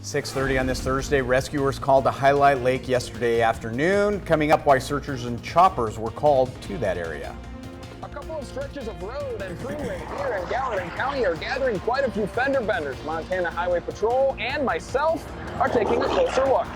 6:30 on this Thursday, rescuers called to Highlight Lake yesterday afternoon. Coming up, why searchers and choppers were called to that area. A couple of stretches of road and freeway here in Gallatin County are gathering quite a few fender benders. Montana Highway Patrol and myself are taking a closer look.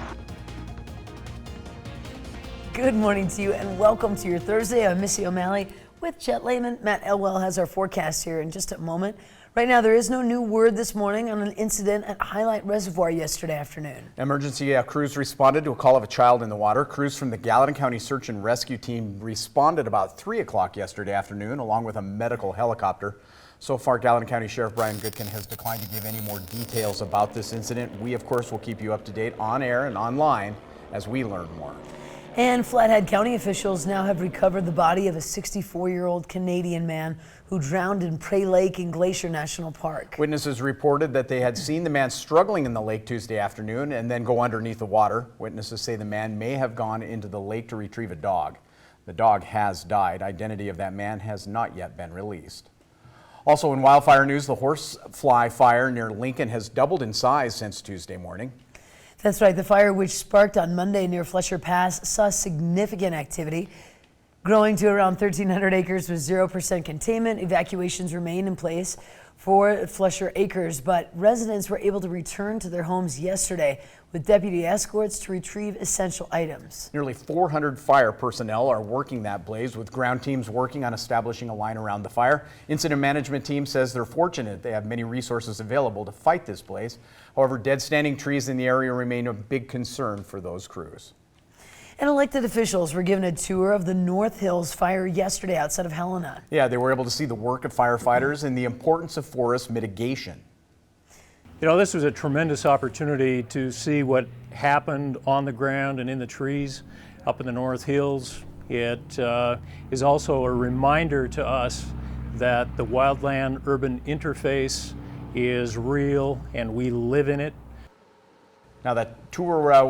Good morning to you and welcome to your Thursday. I'm Missy O'Malley with Chet Lehman. Matt Elwell has our forecast here in just a moment. Right now, there is no new word this morning on an incident at Highlight Reservoir yesterday afternoon. Emergency crews responded to a call of a child in the water. Crews from the Gallatin County Search and Rescue Team responded about 3 o'clock yesterday afternoon, along with a medical helicopter. So far, Gallatin County Sheriff Brian Goodkin has declined to give any more details about this incident. We, of course, will keep you up to date on air and online as we learn more. And Flathead County officials now have recovered the body of a 64-year-old Canadian man who drowned in Prey Lake in Glacier National Park. Witnesses reported that they had seen the man struggling in the lake Tuesday afternoon and then go underneath the water. Witnesses say the man may have gone into the lake to retrieve a dog. The dog has died. Identity of that man has not yet been released. Also in wildfire news, the horsefly fire near Lincoln has doubled in size since Tuesday morning. That's right. The fire, which sparked on Monday near Flesher Pass, saw significant activity. Growing to around 1,300 acres with 0% containment, evacuations remain in place for Flesher Acres, but residents were able to return to their homes yesterday with deputy escorts to retrieve essential items. Nearly 400 fire personnel are working that blaze, with ground teams working on establishing a line around the fire. Incident management team says they're fortunate they have many resources available to fight this blaze. However, dead standing trees in the area remain a big concern for those crews. And elected officials were given a tour of the North Hills fire yesterday outside of Helena. Yeah, they were able to see the work of firefighters and the importance of forest mitigation. You know, this was a tremendous opportunity to see what happened on the ground and in the trees up in the North Hills. It is also a reminder to us that the wildland-urban interface is real and we live in it. Now, that tour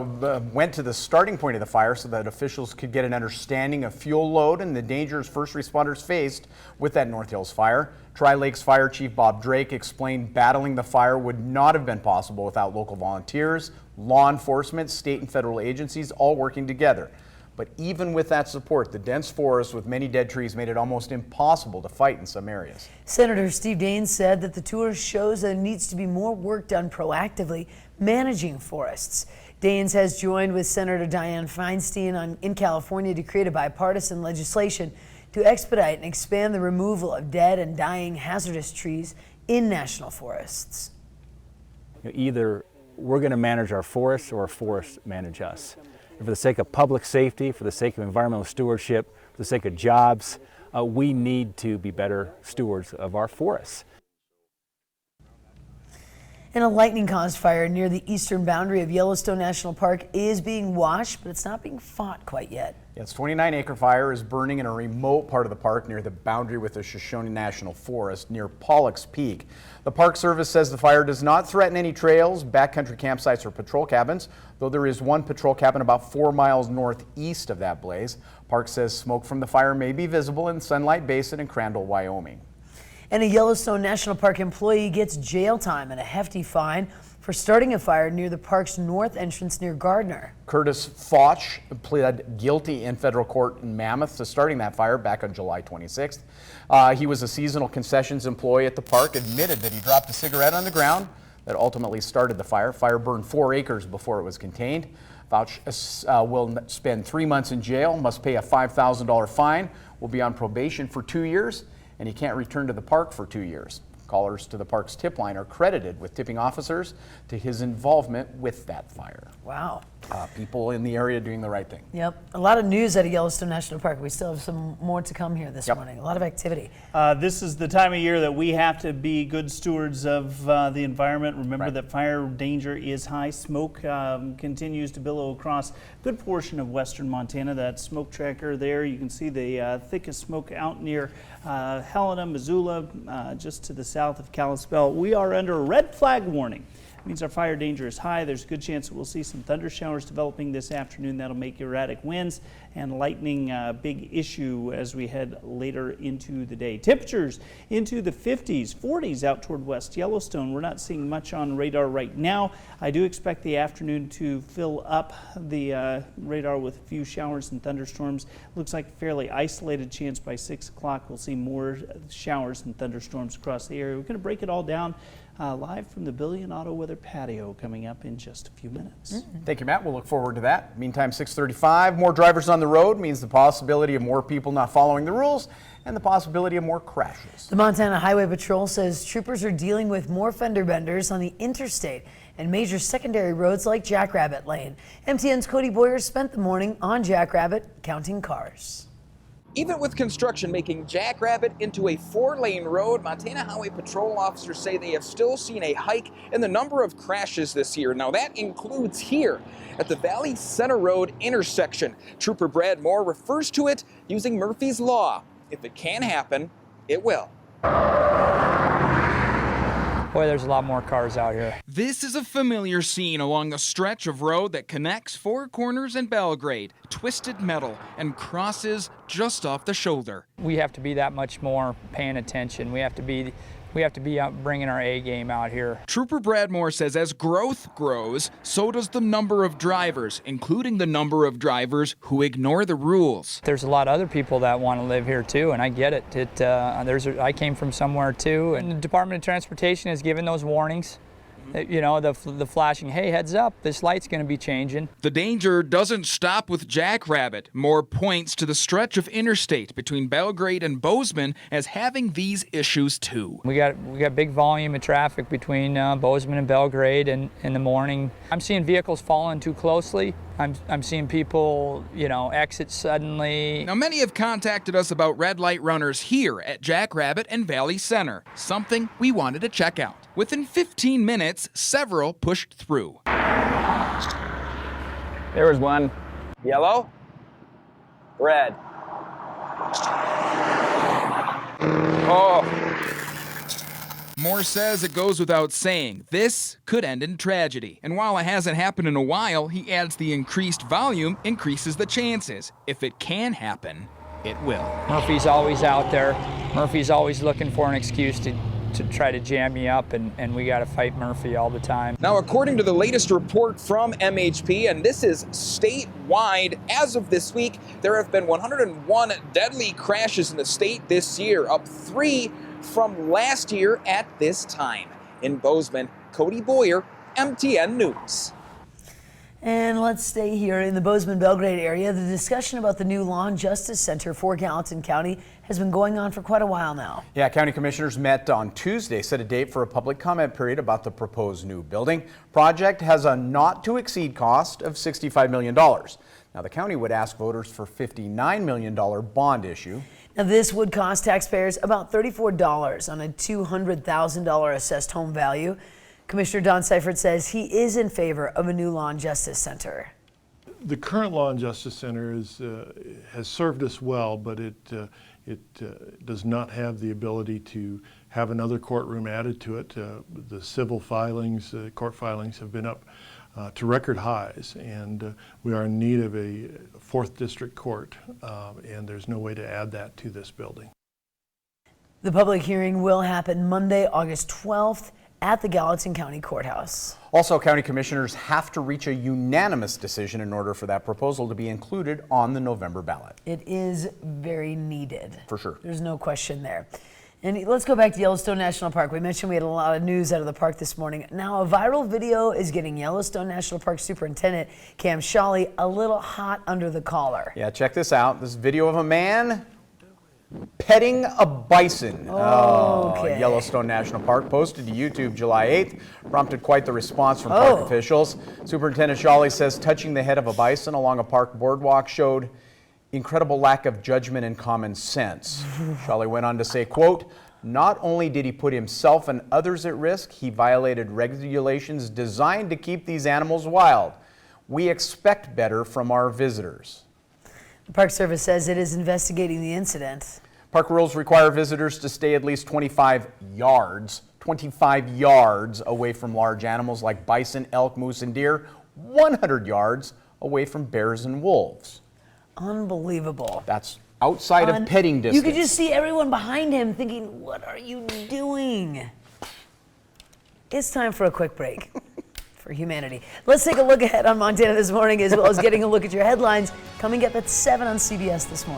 went to the starting point of the fire so that officials could get an understanding of fuel load and the dangers first responders faced with that North Hills fire. Tri-Lakes Fire Chief Bob Drake explained battling the fire would not have been possible without local volunteers, law enforcement, state and federal agencies all working together. But even with that support, the dense forest with many dead trees made it almost impossible to fight in some areas. Senator Steve Daines said that the tour shows there needs to be more work done proactively managing forests. Daines has joined with Senator Dianne Feinstein in California to create a bipartisan legislation to expedite and expand the removal of dead and dying hazardous trees in national forests. Either we're going to manage our forests or our forests manage us. And for the sake of public safety, for the sake of environmental stewardship, for the sake of jobs, we need to be better stewards of our forests. And a lightning-caused fire near the eastern boundary of Yellowstone National Park is being watched, but it's not being fought quite yet. Yeah, it's 29-acre fire is burning in a remote part of the park near the boundary with the Shoshone National Forest near Pollock's Peak. The Park Service says the fire does not threaten any trails, backcountry campsites, or patrol cabins, though there is one patrol cabin about 4 miles northeast of that blaze. Park says smoke from the fire may be visible in Sunlight Basin and Crandall, Wyoming. And a Yellowstone National Park employee gets jail time and a hefty fine for starting a fire near the park's north entrance near Gardner. Curtis Foch pled guilty in federal court in Mammoth to starting that fire back on July 26th. He was a seasonal concessions employee at the park, admitted that he dropped a cigarette on the ground that ultimately started the fire. Fire burned 4 acres before it was contained. Foch will spend 3 months in jail, must pay a $5,000 fine, will be on probation for 2 years, and he can't return to the park for 2 years. Callers to the park's tip line are credited with tipping officers to his involvement with that fire. Wow. People in the area doing the right thing. Yep. A lot of news out of Yellowstone National Park. We still have some more to come here this morning. A lot of activity. This is the time of year that we have to be good stewards of the environment. Remember that fire danger is high. Smoke continues to billow across a good portion of western Montana. That smoke tracker there, you can see the thickest smoke out near Helena, Missoula, just to the south of Kalispell. We are under a red flag warning means our fire danger is high. There's a good chance that we'll see some thunder showers developing this afternoon. That'll make erratic winds and lightning a big issue as we head later into the day. Temperatures into the 50s, 40s out toward West Yellowstone. We're not seeing much on radar right now. I do expect the afternoon to fill up the radar with a few showers and thunderstorms. Looks like a fairly isolated chance by 6 o'clock. We'll see more showers and thunderstorms across the area. We're going to break it all down live from the Billion Auto Weather Patio coming up in just a few minutes. Thank you, Matt. We'll look forward to that. Meantime, 6:35, more drivers on the road means the possibility of more people not following the rules and the possibility of more crashes. The Montana Highway Patrol says troopers are dealing with more fender benders on the interstate and major secondary roads like Jackrabbit Lane. MTN's Cody Boyer spent the morning on Jackrabbit counting cars. Even with construction making Jackrabbit into a 4-lane road, Montana Highway Patrol officers say they have still seen a hike in the number of crashes this year. Now that includes here at the Valley Center Road intersection. Trooper Brad Moore refers to it using Murphy's Law. If it can happen, it will. Boy, there's a lot more cars out here. This is a familiar scene along the stretch of road that connects Four Corners and Belgrade. Twisted metal and crosses just off the shoulder. We have to be that much more paying attention. We have to be out bringing our A game out here. Trooper Bradmore says as growth grows, so does the number of drivers, including the number of drivers who ignore the rules. There's a lot of other people that want to live here too, and I get it. I came from somewhere too, and the Department of Transportation has given those warnings. You know, the flashing, hey, heads up, this light's going to be changing. The danger doesn't stop with Jackrabbit. More points to the stretch of interstate between Belgrade and Bozeman as having these issues too. We got big volume of traffic between Bozeman and Belgrade in the morning. I'm seeing vehicles following too closely. I'm seeing people, exit suddenly. Now, many have contacted us about red light runners here at Jackrabbit and Valley Center, something we wanted to check out. Within 15 minutes, several pushed through. There was one. Yellow. Red. Oh. Moore says it goes without saying, this could end in tragedy. And while it hasn't happened in a while, he adds the increased volume increases the chances. If it can happen, it will. Murphy's always out there. Murphy's always looking for an excuse to try to jam me up, and we got to fight Murphy all the time. Now, according to the latest report from MHP, and this is statewide, as of this week, there have been 101 deadly crashes in the state this year, up 3 from last year at this time. In Bozeman, Cody Boyer, MTN News. And let's stay here in the Bozeman-Belgrade area. The discussion about the new Law and Justice Center for Gallatin County has been going on for quite a while now. Yeah, county commissioners met on Tuesday, set a date for a public comment period about the proposed new building. Project has a not-to-exceed cost of $65 million. Now, the county would ask voters for $59 million bond issue. Now, this would cost taxpayers about $34 on a $200,000 assessed home value. Commissioner Don Seifert says he is in favor of a new Law and Justice Center. The current Law and Justice Center has served us well, but it does not have the ability to have another courtroom added to it. The civil filings, court filings have been up to record highs, and we are in need of a 4th District Court, and there's no way to add that to this building. The public hearing will happen Monday, August 12th at the Gallatin County Courthouse. Also, county commissioners have to reach a unanimous decision in order for that proposal to be included on the November ballot. It is very needed. For sure. There's no question there. And let's go back to Yellowstone National Park. We mentioned we had a lot of news out of the park this morning. Now, a viral video is getting Yellowstone National Park Superintendent Cam Shawley a little hot under the collar. Yeah, check this out. This video of a man petting a bison. Okay. Yellowstone National Park posted to YouTube July 8th, prompted quite the response from park officials. Superintendent Shawley says touching the head of a bison along a park boardwalk showed incredible lack of judgment and common sense. Shawley went on to say, quote, not only did he put himself and others at risk, he violated regulations designed to keep these animals wild. We expect better from our visitors. The Park Service says it is investigating the incident. Park rules require visitors to stay at least 25 yards 125 yards away from large animals like bison, elk, moose, and deer, 100 yards away from bears and wolves. Unbelievable. That's outside of petting distance. You could just see everyone behind him thinking, what are you doing? It's time for a quick break for humanity. Let's take a look ahead on Montana This Morning, as well as getting a look at your headlines coming up at 7 on CBS This Morning.